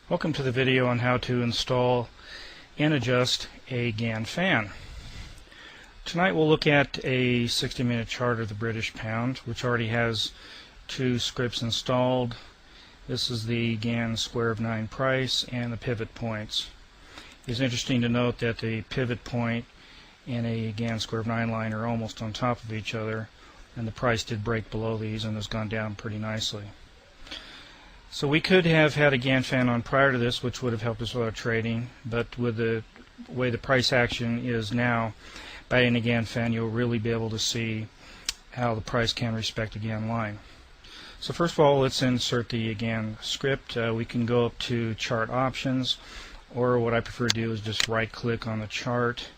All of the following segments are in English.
Welcome to the video on how to install and adjust a Gann fan. Tonight we'll look at a 60-minute chart of the British pound, which already has two scripts installed. This is the Gann square of 9 price and the pivot points. It's interesting to note that the pivot point and a Gann square of 9 line are almost on top of each other, and the price did break below these and has gone down pretty nicely. So we could have had a Gann fan on prior to this, which would have helped us with our trading, but with the way the price action is now, by a Gann fan you'll really be able to see how the price can respect a Gann line. So first of all, let's insert the Gann script. We can go up to chart options, or what I prefer to do is just right click on the chart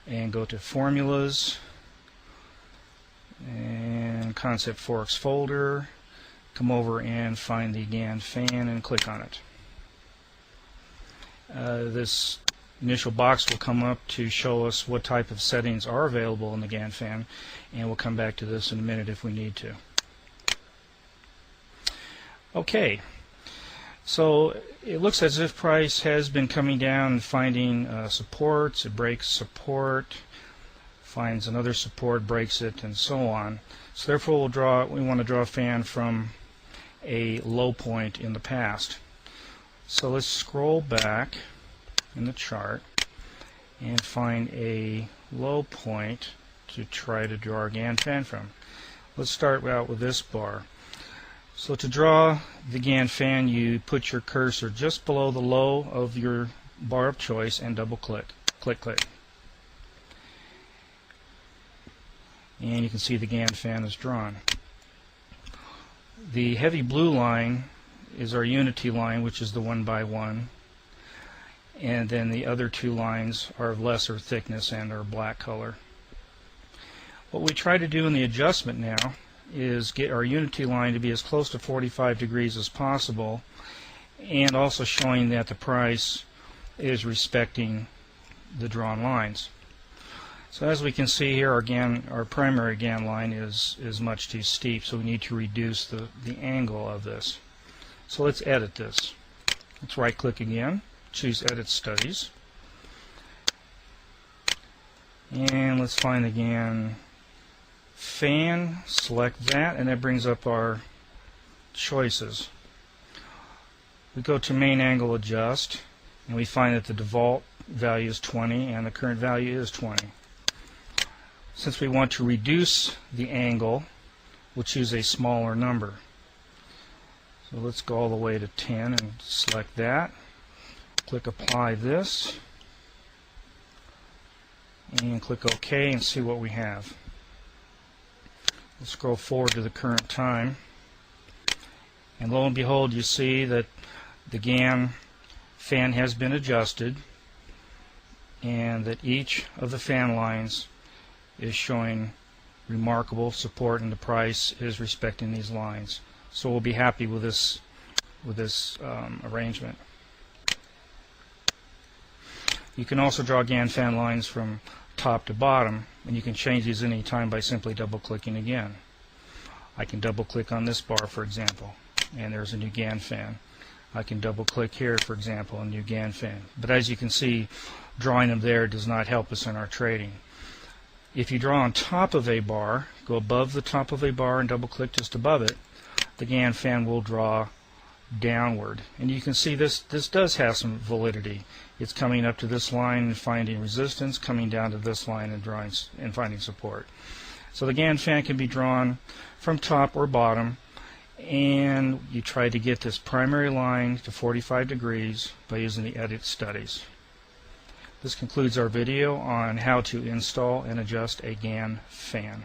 and go to formulas and concept forks folder. Come over and find the Gann fan and click on it. This initial box will come up to show us what type of settings are available in the Gann fan, and we'll come back to this in a minute if we need to. Okay, so it looks as if price has been coming down and finding supports. It breaks support, finds another support, breaks it, and so on. So therefore we want to draw a fan from a low point in the past. So let's scroll back in the chart and find a low point to try to draw our Gann fan from. Let's start out with this bar. So to draw the Gann fan, you put your cursor just below the low of your bar of choice and double click. Click, click. And you can see the Gann fan is drawn. The heavy blue line is our unity line, which is the 1 by 1, and then the other two lines are of lesser thickness and are black color. What we try to do in the adjustment now is get our unity line to be as close to 45 degrees as possible, and also showing that the price is respecting the drawn lines. So as we can see here, our primary Gann line is much too steep, so we need to reduce the angle of this. So let's edit this. Let's right click again, choose Edit Studies, and let's find the Gann fan, select that, and that brings up our choices. We go to Main Angle Adjust, and we find that the default value is 20 and the current value is 20. Since we want to reduce the angle, we'll choose a smaller number. So let's go all the way to 10 and select that. Click Apply this, and click OK and see what we have. We'll scroll forward to the current time, and lo and behold, you see that the Gann fan has been adjusted and that each of the fan lines is showing remarkable support, and the price is respecting these lines. So we'll be happy with this arrangement. You can also draw Gann fan lines from top to bottom, and you can change these any time by simply double clicking again. I can double click on this bar, for example, and there's a new Gann fan. I can double click here, for example, a new Gann fan. But as you can see, drawing them there does not help us in our trading. If you draw on top of a bar, go above the top of a bar and double click just above it, the Gann fan will draw downward. And you can see this does have some validity. It's coming up to this line and finding resistance, coming down to this line and finding support. So the Gann fan can be drawn from top or bottom, and you try to get this primary line to 45 degrees by using the Edit Studies. This concludes our video on how to install and adjust a Gann fan.